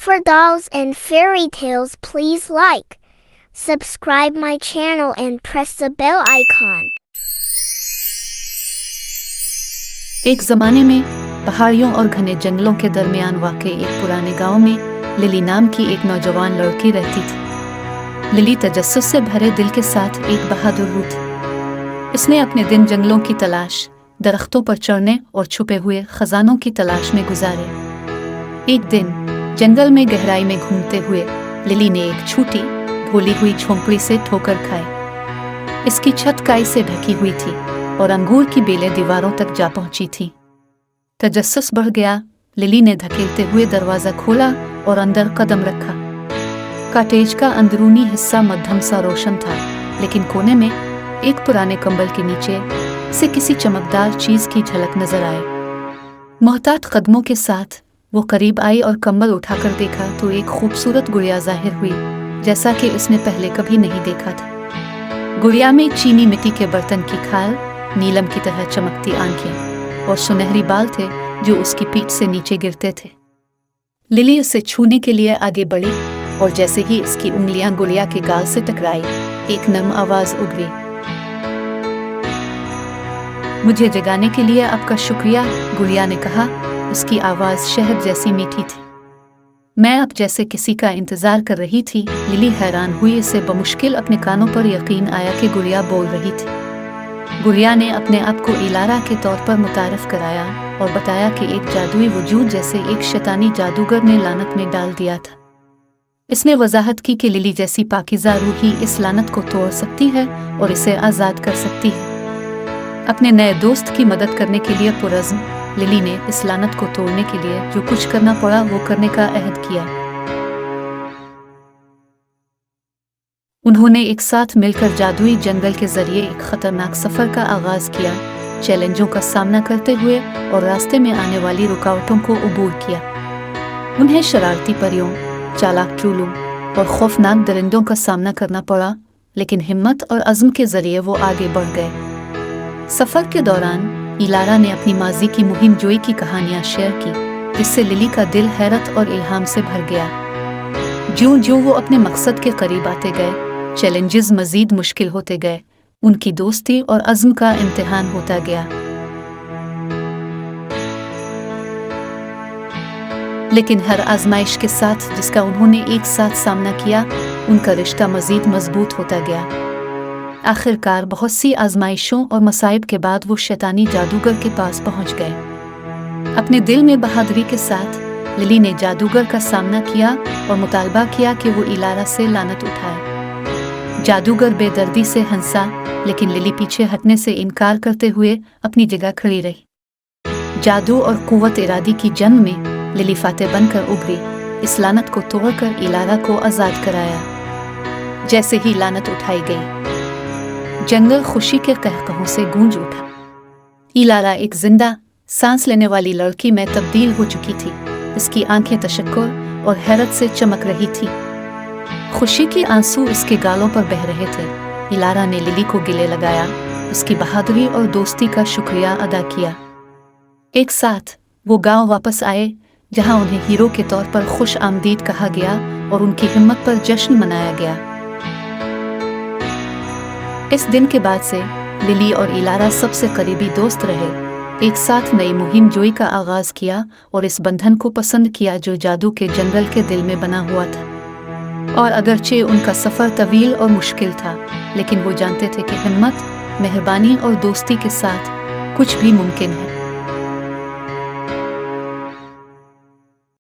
For dolls and fairy tales, please like, subscribe my channel and press the bell icon. एक ज़माने में पहाड़ियों और घने जंगलों के दरमियान वाक़ एक पुराने गांव में लिली नाम की एक नौजवान लड़की रहती थी। लिली तजस्सुस से भरे दिल के साथ एक बहादुर रूह थी। इसने अपने दिन जंगलों की तलाश, दरख्तों पर चढ़ने और छुपे हुए खजानों की तलाश में गुजारे। एक दिन जंगल में गहराई में घूमते हुए लिली ने एक छोटी भोली हुई झोंपड़ी से ठोकर खाई। इसकी छत काई से ढकी हुई थी और अंगूर की बेलें दीवारों तक जा पहुंची थी। तजस्सुस बढ़ गया। लिली ने धकेलते हुए दरवाजा खोला और अंदर कदम रखा। कॉटेज का अंदरूनी हिस्सा मध्यम सा रोशन था, लेकिन कोने में एक पुराने कंबल के नीचे से किसी चमकदार चीज की झलक नजर आई। मोहतात कदमों के साथ वो करीब आई और कंबल उठाकर देखा तो एक खूबसूरत गुड़िया जाहिर हुई, जैसा कि उसने पहले कभी नहीं देखा था। गुड़िया में चीनी मिट्टी के बर्तन की खाल, नीलम की तरह चमकती आंखें और सुनहरी बाल थे जो उसकी पीठ से नीचे गिरते थे। लिली उसे छूने के लिए आगे बढ़ी और जैसे ही इसकी उंगलियां गुड़िया के गाल से टकराई, एक नर्म आवाज उभरी। मुझे जगाने के लिए आपका शुक्रिया, गुड़िया ने कहा। उसकी आवाज शहद जैसी मीठी थी। मैं अब जैसे किसी का इंतजार कर रही थी। लिली हैरान हुई। इसे बमुश्किल अपने कानों पर यकीन आया कि गुड़िया बोल रही थी। गुड़िया ने अपने आप को इलारा के तौर पर मुतारिफ कराया और बताया कि एक जादुई वजूद जैसे एक शैतानी जादूगर ने लानत में डाल दिया था। इसने वजाहत की कि लिली जैसी पाकीज़ा रूह ही इस लानत को तोड़ सकती है और इसे आज़ाद कर सकती है। अपने नए दोस्त की मदद करने के लिए पुरज़्म लिली ने इस लानत को तोड़ने के लिए जो कुछ करना पड़ा वो करने का अहद किया। उन्होंने एक साथ मिलकर जादुई जंगल के जरिए एक खतरनाक सफर का आगाज किया, चैलेंजों का सामना करते हुए और रास्ते में आने वाली रुकावटों को अबूर किया। उन्हें शरारती परियों, चालाक चूलों और खौफनाक दरिंदों का सामना करना पड़ा, लेकिन हिम्मत और अज़्म के जरिए वो आगे बढ़ गए। सफर के दौरान इलारा ने अपनी माजी की मुहिम जोई की कहानियां शेयर की, जिससे लिली का दिल हैरत और इल्हाम से भर गया। ज्यों-ज्यों वो अपने मकसद के करीब आते गए, चैलेंजेस मजीद मुश्किल होते गए। उनकी दोस्ती और अज़्म का इम्तिहान होता गया। लेकिन हर आजमाइश के साथ जिसका उन्होंने एक साथ सामना किया, उनका रिश्ता मजीद मजबूत होता गया। आखिरकार बहुत सी आजमाइशों और मसाइब के बाद वो शैतानी जादूगर के पास पहुंच गए। अपने दिल में बहादुरी के साथ लिली ने जादूगर का सामना किया और मुतालबा किया कि वो इलारा से लानत उठाए। जादूगर बेदर्दी से हंसा, लेकिन लिली पीछे हटने से इनकार करते हुए अपनी जगह खड़ी रही। जादू और कुव्वत इरादी की जंग में लिली फातेह बनकर उभरी। इस लानत को तोड़कर इलारा को आज़ाद कराया। जैसे ही लानत उठाई गई, जंगल खुशी के कहकहों से गूंज उठा। इलारा एक जिंदा, सांस लेने वाली लड़की में तब्दील हो चुकी थी। इसकी आंखें तशक्कुर और हैरत से चमक रही थी। खुशी के आंसू उसके गालों पर बह रहे थे। इलारा ने लिली को गले लगाया, उसकी बहादुरी और दोस्ती का शुक्रिया अदा किया। एक साथ वो गांव वापस आए, जहां उन्हें हीरो के तौर पर खुश आमदीद कहा गया और उनकी हिम्मत पर जश्न मनाया गया। इस दिन के बाद से लिली और इलारा सबसे करीबी दोस्त रहे। एक साथ नई मुहिम जोई का आगाज किया और इस बंधन को पसंद किया जो जादू के जंगल के दिल में बना हुआ था। और अगरचे उनका सफर तवील और मुश्किल था, लेकिन वो जानते थे कि हिम्मत, मेहरबानी और दोस्ती के साथ कुछ भी मुमकिन है।